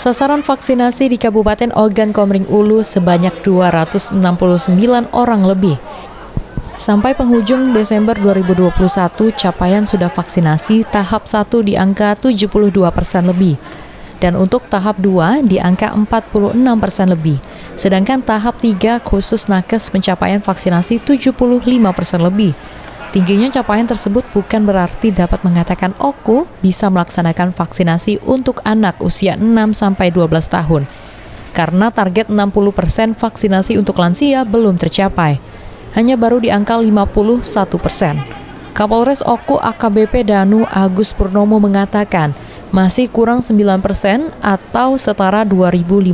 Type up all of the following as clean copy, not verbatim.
Sasaran vaksinasi di Kabupaten Ogan Komering Ulu sebanyak 269 orang lebih. Sampai penghujung Desember 2021, capaian sudah vaksinasi tahap 1 di angka 72% lebih. Dan untuk tahap 2 di angka 46% lebih. Sedangkan tahap 3 khusus nakes pencapaian vaksinasi 75% lebih. Tingginya capaian tersebut bukan berarti dapat mengatakan OKU bisa melaksanakan vaksinasi untuk anak usia 6-12 tahun. Karena target 60% vaksinasi untuk lansia belum tercapai. Hanya baru di angka 51%. Kapolres OKU AKBP Danu Agus Purnomo mengatakan masih kurang 9% atau setara 2.500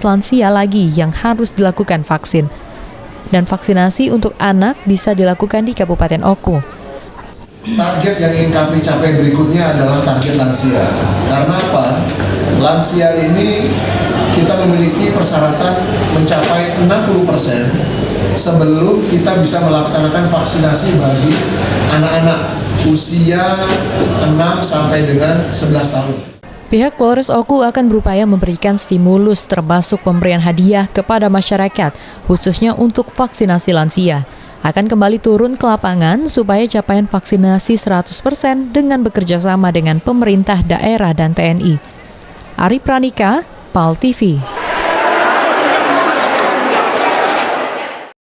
lansia lagi yang harus dilakukan vaksin. Dan vaksinasi untuk anak bisa dilakukan di Kabupaten Oku. Target yang ingin kami capai berikutnya adalah target lansia. Karena apa? Lansia ini kita memiliki persyaratan mencapai 60% sebelum kita bisa melaksanakan vaksinasi bagi anak-anak usia 6 sampai dengan 11 tahun. Pihak Polres Oku akan berupaya memberikan stimulus termasuk pemberian hadiah kepada masyarakat, khususnya untuk vaksinasi lansia. Akan kembali turun ke lapangan supaya capaian vaksinasi 100% dengan bekerja sama dengan pemerintah daerah dan TNI. Ari Pranika, PAL TV.